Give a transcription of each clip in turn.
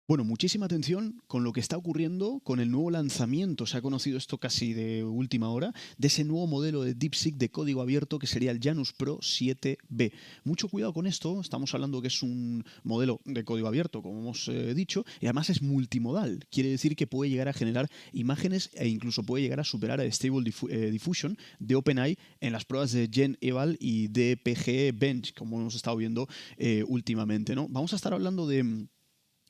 Bueno, muchísima atención con lo que está ocurriendo con el nuevo lanzamiento, se ha conocido esto casi de última hora, de ese nuevo modelo de DeepSeek de código abierto que sería el Janus Pro 7B. Mucho cuidado con esto, estamos hablando que es un modelo de código abierto, como hemos dicho, y además es multimodal. Quiere decir que puede llegar a generar imágenes e incluso puede llegar a superar a Stable Diffusion de OpenAI en las pruebas de GenEval y DPG Bench, como hemos estado viendo últimamente, ¿no? Vamos a estar hablando de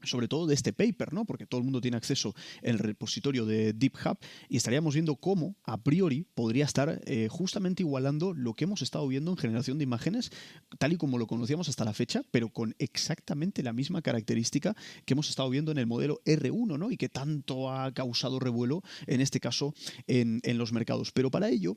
sobre todo de este paper, ¿no? Porque todo el mundo tiene acceso al repositorio de DeepHub y estaríamos viendo cómo, a priori, podría estar justamente igualando lo que hemos estado viendo en generación de imágenes, tal y como lo conocíamos hasta la fecha, pero con exactamente la misma característica que hemos estado viendo en el modelo R1, ¿no? Y que tanto ha causado revuelo, en este caso, en los mercados. Pero para ello,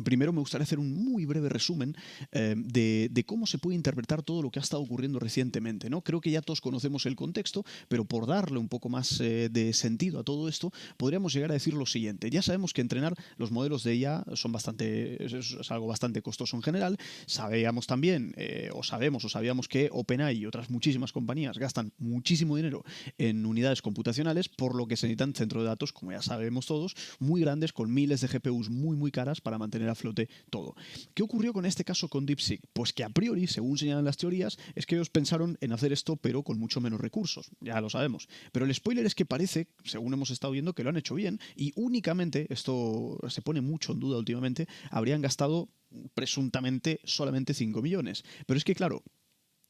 primero me gustaría hacer un muy breve resumen de cómo se puede interpretar todo lo que ha estado ocurriendo recientemente, ¿no? Creo que ya todos conocemos el contexto, pero por darle un poco más de sentido a todo esto, podríamos llegar a decir lo siguiente. Ya sabemos que entrenar los modelos de IA es algo bastante costoso en general. Sabíamos también, o sabíamos que OpenAI y otras muchísimas compañías gastan muchísimo dinero en unidades computacionales, por lo que se necesitan centros de datos, como ya sabemos todos, muy grandes, con miles de GPUs muy caras para mantener a flote todo. ¿Qué ocurrió con este caso con DeepSeek? Pues que a priori, según señalan las teorías, es que ellos pensaron en hacer esto, pero con mucho menos recursos. Ya lo sabemos. Pero el spoiler es que parece, según hemos estado viendo, que lo han hecho bien y únicamente, esto se pone mucho en duda últimamente, habrían gastado presuntamente solamente 5 millones. Pero es que, claro,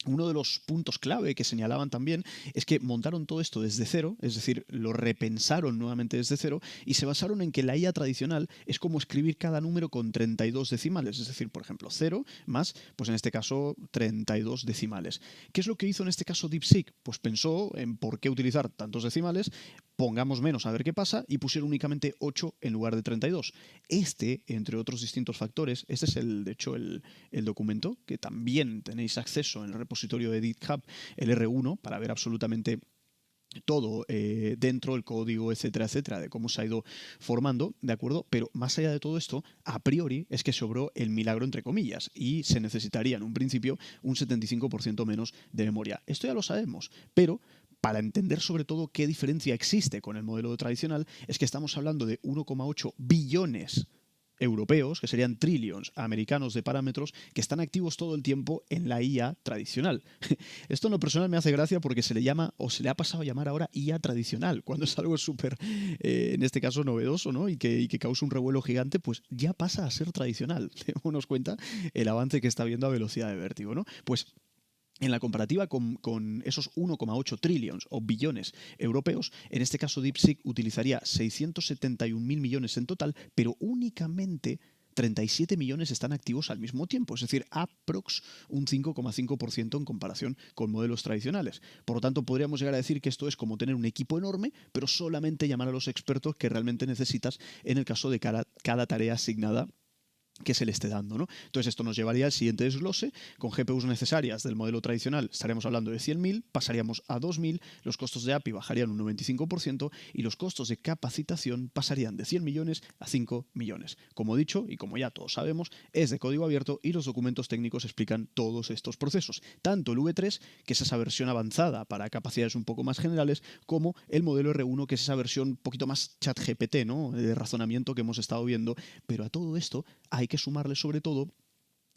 uno de los puntos clave que señalaban también es que montaron todo esto desde cero, es decir, lo repensaron nuevamente desde cero y se basaron en que la IA tradicional es como escribir cada número con 32 decimales, es decir, por ejemplo, cero más, pues en este caso, 32 decimales. ¿Qué es lo que hizo en este caso DeepSeek? Pues pensó en por qué utilizar tantos decimales, pongamos menos a ver qué pasa y pusieron únicamente 8 en lugar de 32. Entre otros distintos factores, este es de hecho el documento que también tenéis acceso en el repositorio de GitHub, el R1, para ver absolutamente todo dentro del código, etcétera, de cómo se ha ido formando, ¿de acuerdo? Pero más allá de todo esto, a priori es que sobró el milagro entre comillas y se necesitaría en un principio un 75% menos de memoria. Esto ya lo sabemos, pero para entender sobre todo qué diferencia existe con el modelo tradicional, es que estamos hablando de 1,8 billones europeos, que serían trillions americanos de parámetros, que están activos todo el tiempo en la IA tradicional. Esto en lo personal me hace gracia porque se le llama, o se le ha pasado a llamar ahora IA tradicional, cuando es algo súper, en este caso, novedoso, ¿no? Y que causa un revuelo gigante, pues ya pasa a ser tradicional. Démonos cuenta el avance que está viendo a velocidad de vértigo, ¿no? Pues en la comparativa con esos 1,8 trillions o billones europeos, en este caso DeepSeek utilizaría 671.000 millones en total, pero únicamente 37 millones están activos al mismo tiempo, es decir, aprox un 5,5% en comparación con modelos tradicionales. Por lo tanto, podríamos llegar a decir que esto es como tener un equipo enorme, pero solamente llamar a los expertos que realmente necesitas en el caso de cada tarea asignada que se le esté dando, ¿no? Entonces esto nos llevaría al siguiente desglose. Con GPUs necesarias del modelo tradicional estaríamos hablando de 100.000, pasaríamos a 2.000, los costos de API bajarían un 95% y los costos de capacitación pasarían de 100 millones a 5 millones. Como he dicho, y como ya todos sabemos, es de código abierto y los documentos técnicos explican todos estos procesos. Tanto el V3, que es esa versión avanzada para capacidades un poco más generales, como el modelo R1, que es esa versión un poquito más chat GPT, ¿no? De razonamiento que hemos estado viendo. Pero a todo esto hay que sumarle sobre todo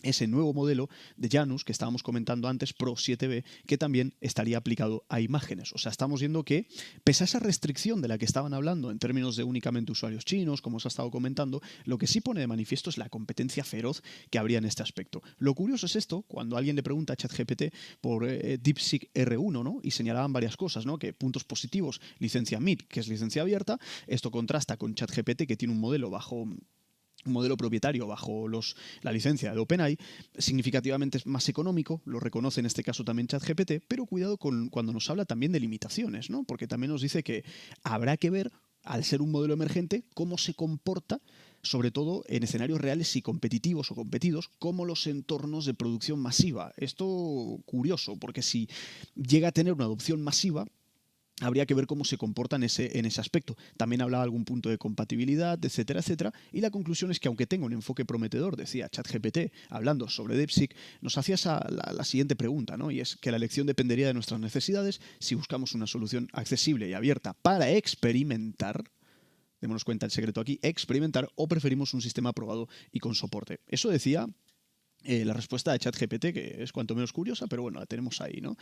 ese nuevo modelo de Janus que estábamos comentando antes, Pro 7B, que también estaría aplicado a imágenes. O sea, estamos viendo que, pese a esa restricción de la que estaban hablando en términos de únicamente usuarios chinos, como os ha estado comentando, lo que sí pone de manifiesto es la competencia feroz que habría en este aspecto. Lo curioso es esto, cuando alguien le pregunta a ChatGPT por DeepSeek R1, ¿no? Y señalaban varias cosas, ¿no? Que puntos positivos, licencia MIT, que es licencia abierta, esto contrasta con ChatGPT, que tiene un modelo propietario bajo la licencia de OpenAI, significativamente más económico, lo reconoce en este caso también ChatGPT, pero cuidado cuando nos habla también de limitaciones, ¿no? Porque también nos dice que habrá que ver, al ser un modelo emergente, cómo se comporta, sobre todo en escenarios reales y competitivos o competidos, como los entornos de producción masiva. Esto curioso, porque si llega a tener una adopción masiva, habría que ver cómo se comporta en ese aspecto. También hablaba algún punto de compatibilidad, etcétera, etcétera. Y la conclusión es que aunque tenga un enfoque prometedor, decía ChatGPT, hablando sobre DeepSeek, nos hacía la siguiente pregunta, ¿no? Y es que la elección dependería de nuestras necesidades. Si buscamos una solución accesible y abierta para experimentar, démonos cuenta el secreto aquí, experimentar, o preferimos un sistema aprobado y con soporte. Eso decía la respuesta de ChatGPT, que es cuanto menos curiosa, pero bueno, la tenemos ahí, ¿no?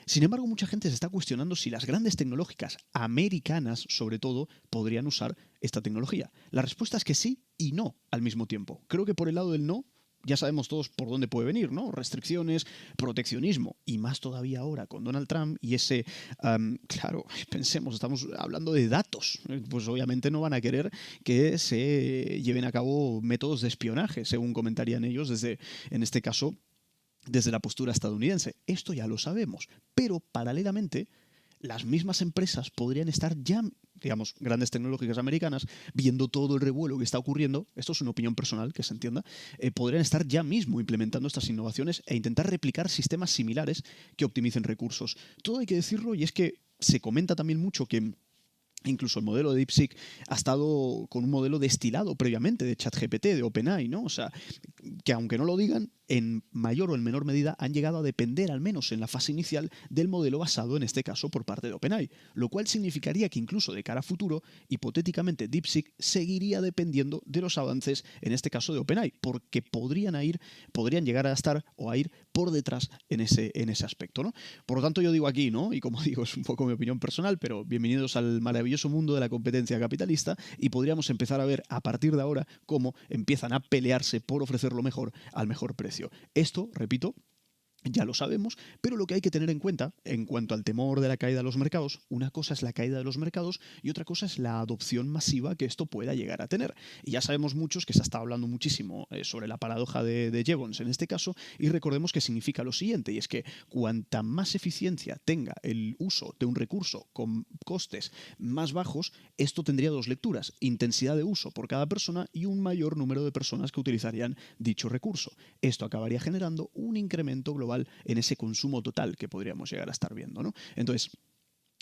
Sin embargo, mucha gente se está cuestionando si las grandes tecnológicas americanas, sobre todo, podrían usar esta tecnología. La respuesta es que sí y no al mismo tiempo. Creo que por el lado del no, ya sabemos todos por dónde puede venir, ¿no? Restricciones, proteccionismo, y más todavía ahora con Donald Trump y ese, claro, pensemos, estamos hablando de datos, pues obviamente no van a querer que se lleven a cabo métodos de espionaje, según comentarían ellos desde, en este caso, desde la postura estadounidense. Esto ya lo sabemos, pero paralelamente las mismas empresas podrían estar ya, digamos, grandes tecnológicas americanas, viendo todo el revuelo que está ocurriendo, esto es una opinión personal, que se entienda, podrían estar ya mismo implementando estas innovaciones e intentar replicar sistemas similares que optimicen recursos. Todo hay que decirlo, y es que se comenta también mucho que incluso el modelo de DeepSeek ha estado con un modelo destilado previamente de ChatGPT, de OpenAI, ¿no? O sea, que aunque no lo digan, en mayor o en menor medida han llegado a depender, al menos en la fase inicial, del modelo basado en este caso por parte de OpenAI, lo cual significaría que incluso de cara a futuro, hipotéticamente DeepSeek seguiría dependiendo de los avances, en este caso de OpenAI, porque podrían llegar a estar o a ir por detrás en ese aspecto, ¿no? Por lo tanto, yo digo aquí, ¿no? Y como digo, es un poco mi opinión personal, pero bienvenidos al maravilloso mundo de la competencia capitalista, y podríamos empezar a ver a partir de ahora cómo empiezan a pelearse por ofrecer lo mejor al mejor precio. Esto, repito, ya lo sabemos, pero lo que hay que tener en cuenta en cuanto al temor de la caída de los mercados, una cosa es la caída de los mercados y otra cosa es la adopción masiva que esto pueda llegar a tener. Y ya sabemos muchos que se está hablando muchísimo sobre la paradoja de Jevons en este caso, y recordemos que significa lo siguiente, y es que cuanta más eficiencia tenga el uso de un recurso con costes más bajos, esto tendría dos lecturas: intensidad de uso por cada persona y un mayor número de personas que utilizarían dicho recurso. Esto acabaría generando un incremento global en ese consumo total que podríamos llegar a estar viendo, ¿no? Entonces,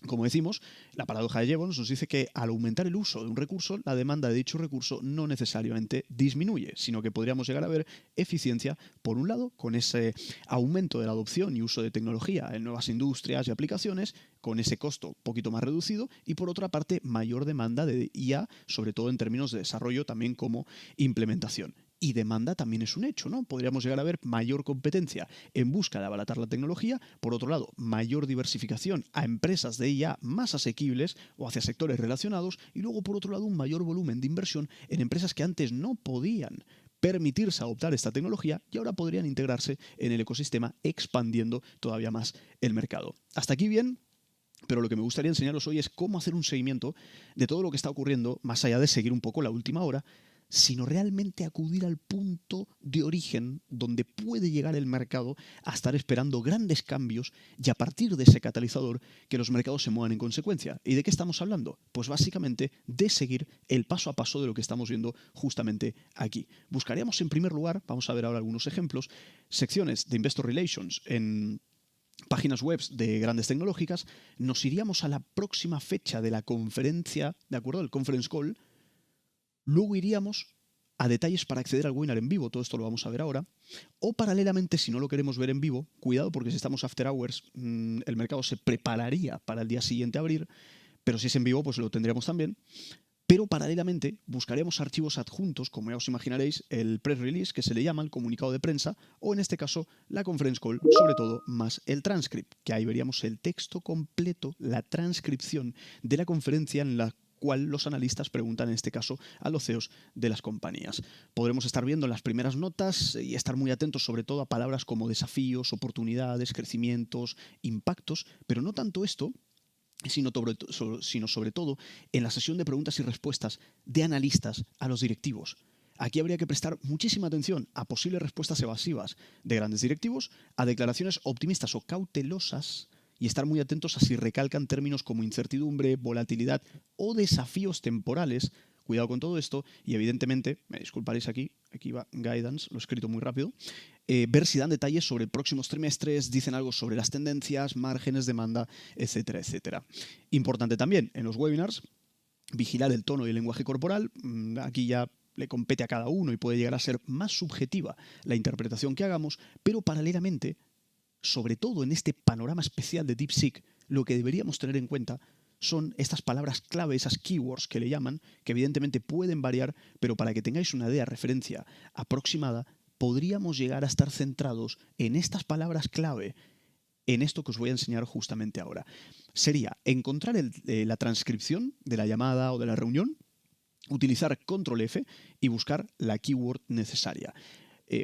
como decimos, la paradoja de Jevons nos dice que al aumentar el uso de un recurso, la demanda de dicho recurso no necesariamente disminuye, sino que podríamos llegar a ver eficiencia, por un lado, con ese aumento de la adopción y uso de tecnología en nuevas industrias y aplicaciones, con ese costo un poquito más reducido, y por otra parte, mayor demanda de IA, sobre todo en términos de desarrollo, también como implementación. Y demanda también es un hecho, ¿no? Podríamos llegar a ver mayor competencia en busca de abaratar la tecnología, por otro lado, mayor diversificación a empresas de IA más asequibles o hacia sectores relacionados, y luego, por otro lado, un mayor volumen de inversión en empresas que antes no podían permitirse adoptar esta tecnología y ahora podrían integrarse en el ecosistema, expandiendo todavía más el mercado. Hasta aquí bien. Pero lo que me gustaría enseñaros hoy es cómo hacer un seguimiento de todo lo que está ocurriendo, más allá de seguir un poco la última hora, sino realmente acudir al punto de origen donde puede llegar el mercado a estar esperando grandes cambios, y a partir de ese catalizador que los mercados se muevan en consecuencia. ¿Y de qué estamos hablando? Pues básicamente de seguir el paso a paso de lo que estamos viendo justamente aquí. Buscaríamos en primer lugar, vamos a ver ahora algunos ejemplos, secciones de Investor Relations en páginas web de grandes tecnológicas. Nos iríamos a la próxima fecha de la conferencia, ¿de acuerdo? El conference call. Luego iríamos a detalles para acceder al webinar en vivo, todo esto lo vamos a ver ahora. O paralelamente, si no lo queremos ver en vivo, cuidado, porque si estamos after hours, el mercado se prepararía para el día siguiente abrir, pero si es en vivo, pues lo tendríamos también. Pero paralelamente buscaríamos archivos adjuntos, como ya os imaginaréis, el press release, que se le llama el comunicado de prensa, o en este caso la conference call, sobre todo más el transcript, que ahí veríamos el texto completo, la transcripción de la conferencia en la cual los analistas preguntan, en este caso, a los CEOs de las compañías. Podremos estar viendo en las primeras notas y estar muy atentos sobre todo a palabras como desafíos, oportunidades, crecimientos, impactos, pero no tanto esto, sino sobre todo en la sesión de preguntas y respuestas de analistas a los directivos. Aquí habría que prestar muchísima atención a posibles respuestas evasivas de grandes directivos, a declaraciones optimistas o cautelosas, y estar muy atentos a si recalcan términos como incertidumbre, volatilidad o desafíos temporales. Cuidado con todo esto, y evidentemente, me disculparéis aquí va guidance, lo he escrito muy rápido, ver si dan detalles sobre próximos trimestres, dicen algo sobre las tendencias, márgenes, demanda, etcétera, etcétera. Importante también en los webinars, vigilar el tono y el lenguaje corporal. Aquí ya le compete a cada uno y puede llegar a ser más subjetiva la interpretación que hagamos, pero paralelamente, sobre todo en este panorama especial de DeepSeek, lo que deberíamos tener en cuenta son estas palabras clave, esas keywords que le llaman, que evidentemente pueden variar, pero para que tengáis una idea, referencia aproximada, podríamos llegar a estar centrados en estas palabras clave, en esto que os voy a enseñar justamente ahora. Sería encontrar la transcripción de la llamada o de la reunión, utilizar control F y buscar la keyword necesaria,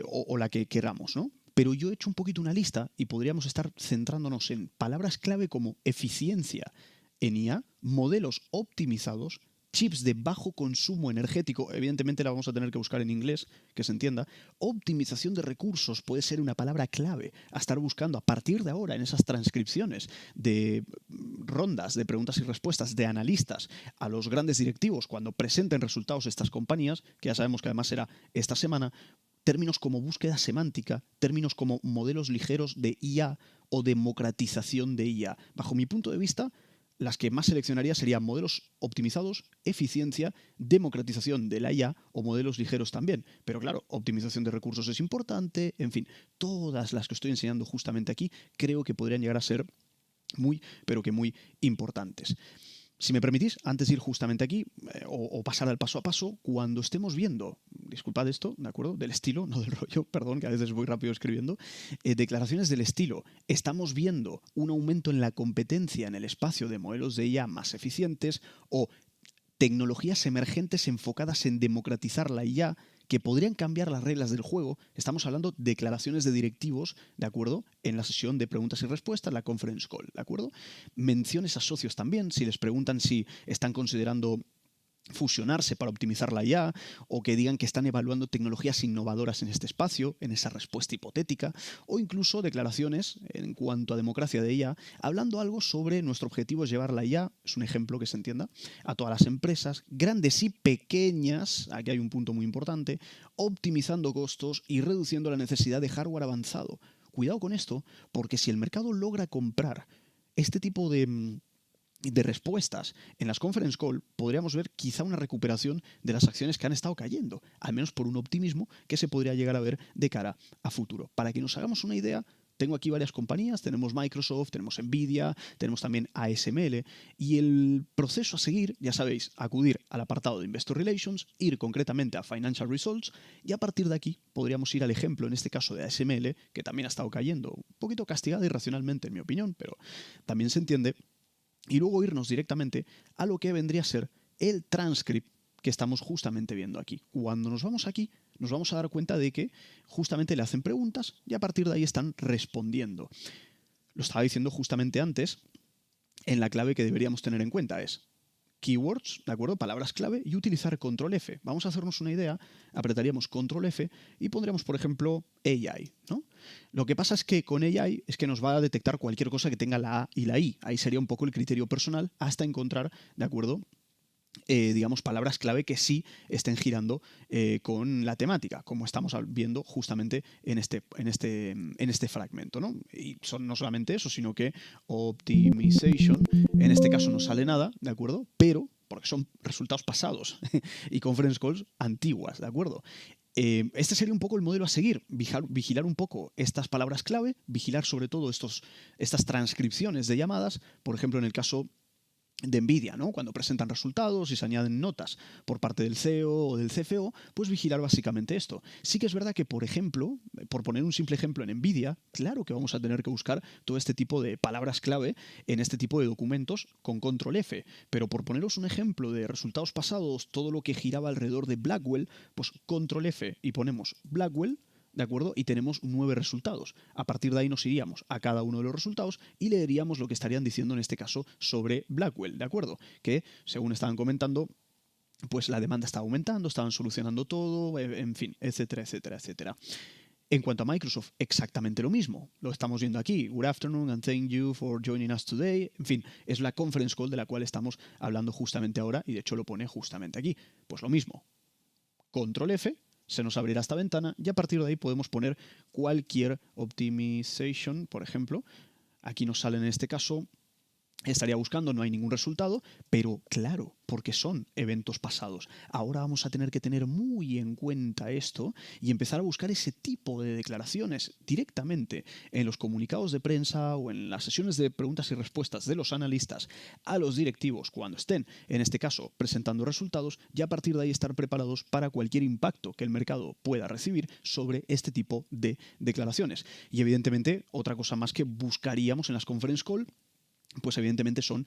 o la que queramos, ¿no? Pero yo he hecho un poquito una lista y podríamos estar centrándonos en palabras clave como eficiencia en IA, modelos optimizados, chips de bajo consumo energético, evidentemente la vamos a tener que buscar en inglés, que se entienda. Optimización de recursos puede ser una palabra clave a estar buscando a partir de ahora en esas transcripciones de rondas de preguntas y respuestas de analistas a los grandes directivos cuando presenten resultados estas compañías, que ya sabemos que además será esta semana. Términos como búsqueda semántica, términos como modelos ligeros de IA o democratización de IA. Bajo mi punto de vista, las que más seleccionaría serían modelos optimizados, eficiencia, democratización de la IA o modelos ligeros también. Pero claro, optimización de recursos es importante, en fin, todas las que estoy enseñando justamente aquí creo que podrían llegar a ser muy, pero que muy importantes. Si me permitís, antes de ir justamente aquí, o pasar al paso a paso, cuando estemos viendo, disculpad esto, ¿de acuerdo? Del estilo, no del rollo, perdón, que a veces voy rápido escribiendo, declaraciones del estilo, estamos viendo un aumento en la competencia en el espacio de modelos de IA más eficientes o tecnologías emergentes enfocadas en democratizar la IA que podrían cambiar las reglas del juego. Estamos hablando de declaraciones de directivos, ¿de acuerdo? En la sesión de preguntas y respuestas, la conference call, ¿de acuerdo? Menciones a socios también, si les preguntan si están considerando fusionarse para optimizar la IA o que digan que están evaluando tecnologías innovadoras en este espacio, en esa respuesta hipotética, o incluso declaraciones en cuanto a democracia de IA, hablando algo sobre nuestro objetivo es llevar la IA, es un ejemplo que se entienda, a todas las empresas, grandes y pequeñas, aquí hay un punto muy importante, optimizando costos y reduciendo la necesidad de hardware avanzado. Cuidado con esto, porque si el mercado logra comprar este tipo de respuestas en las conference call, podríamos ver quizá una recuperación de las acciones que han estado cayendo, al menos por un optimismo que se podría llegar a ver de cara a futuro. Para que nos hagamos una idea, tengo aquí varias compañías, tenemos Microsoft, tenemos Nvidia, tenemos también ASML, y el proceso a seguir, ya sabéis, acudir al apartado de Investor Relations, ir concretamente a Financial Results, y a partir de aquí podríamos ir al ejemplo, en este caso de ASML, que también ha estado cayendo, un poquito castigada irracionalmente en mi opinión, pero también se entiende, y luego irnos directamente a lo que vendría a ser el transcript que estamos justamente viendo aquí. Cuando nos vamos aquí, nos vamos a dar cuenta de que justamente le hacen preguntas y a partir de ahí están respondiendo. Lo estaba diciendo justamente antes, en la clave que deberíamos tener en cuenta es keywords, ¿de acuerdo? Palabras clave y utilizar control F. Vamos a hacernos una idea, apretaríamos control F y pondríamos, por ejemplo, AI, ¿no? Lo que pasa es que con AI es que nos va a detectar cualquier cosa que tenga la A y la I. Ahí sería un poco el criterio personal hasta encontrar, ¿de acuerdo? Digamos, palabras clave que sí estén girando con la temática, como estamos viendo justamente en este fragmento, ¿no? Y son no solamente eso, sino que optimization, en este caso no sale nada, ¿de acuerdo? Pero, porque son resultados pasados y conference calls antiguas, ¿de acuerdo? Este sería un poco el modelo a seguir, vigilar un poco estas palabras clave, vigilar sobre todo estas transcripciones de llamadas, por ejemplo, en el caso de Nvidia, ¿no? Cuando presentan resultados y se añaden notas por parte del CEO o del CFO, pues vigilar básicamente esto. Sí que es verdad que, por ejemplo, por poner un simple ejemplo en Nvidia, claro que vamos a tener que buscar todo este tipo de palabras clave en este tipo de documentos con control F, pero por poneros un ejemplo de resultados pasados, todo lo que giraba alrededor de Blackwell, pues control F y ponemos Blackwell, ¿de acuerdo? Y tenemos 9 resultados. A partir de ahí nos iríamos a cada uno de los resultados y leeríamos lo que estarían diciendo en este caso sobre Blackwell, ¿de acuerdo? Que, según estaban comentando, pues la demanda estaba aumentando, estaban solucionando todo, en fin, etcétera, etcétera, etcétera. En cuanto a Microsoft, exactamente lo mismo. Lo estamos viendo aquí. Good afternoon and thank you for joining us today. En fin, es la conference call de la cual estamos hablando justamente ahora y de hecho lo pone justamente aquí. Pues lo mismo. Control F, se nos abrirá esta ventana y a partir de ahí podemos poner cualquier optimization, por ejemplo. Aquí nos sale en este caso, estaría buscando, no hay ningún resultado, pero claro, porque son eventos pasados. Ahora vamos a tener que tener muy en cuenta esto y empezar a buscar ese tipo de declaraciones directamente en los comunicados de prensa o en las sesiones de preguntas y respuestas de los analistas a los directivos cuando estén, en este caso, presentando resultados, y a partir de ahí estar preparados para cualquier impacto que el mercado pueda recibir sobre este tipo de declaraciones. Y evidentemente, otra cosa más que buscaríamos en las conference call, pues evidentemente son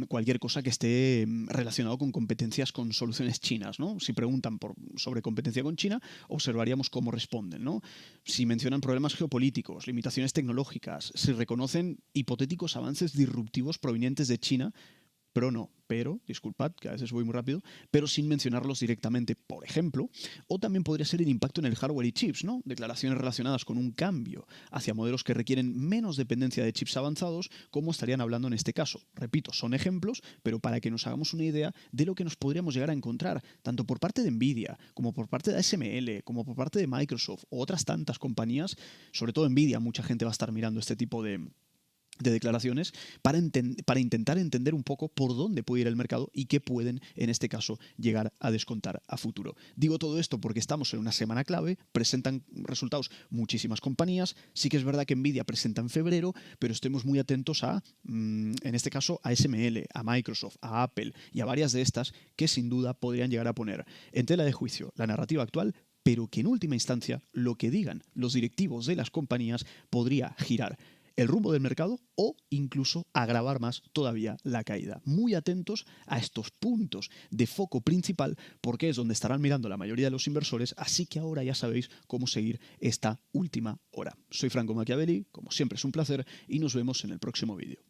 cualquier cosa que esté relacionado con competencias con soluciones chinas, ¿no? Si preguntan sobre competencia con China, observaríamos cómo responden, ¿no? Si mencionan problemas geopolíticos, limitaciones tecnológicas, si reconocen hipotéticos avances disruptivos provenientes de China, disculpad, que a veces voy muy rápido, pero sin mencionarlos directamente, por ejemplo, o también podría ser el impacto en el hardware y chips, ¿no? Declaraciones relacionadas con un cambio hacia modelos que requieren menos dependencia de chips avanzados, como estarían hablando en este caso. Repito, son ejemplos, pero para que nos hagamos una idea de lo que nos podríamos llegar a encontrar, tanto por parte de Nvidia, como por parte de ASML, como por parte de Microsoft, o otras tantas compañías, sobre todo Nvidia, mucha gente va a estar mirando este tipo de declaraciones para intentar entender un poco por dónde puede ir el mercado y qué pueden, en este caso, llegar a descontar a futuro. Digo todo esto porque estamos en una semana clave, presentan resultados muchísimas compañías, sí que es verdad que Nvidia presenta en febrero, pero estemos muy atentos en este caso, a ASML, a Microsoft, a Apple y a varias de estas que sin duda podrían llegar a poner en tela de juicio la narrativa actual, pero que en última instancia lo que digan los directivos de las compañías podría girar el rumbo del mercado o incluso agravar más todavía la caída. Muy atentos a estos puntos de foco principal porque es donde estarán mirando la mayoría de los inversores, así que ahora ya sabéis cómo seguir esta última hora. Soy Franco Machiavelli, como siempre es un placer y nos vemos en el próximo vídeo.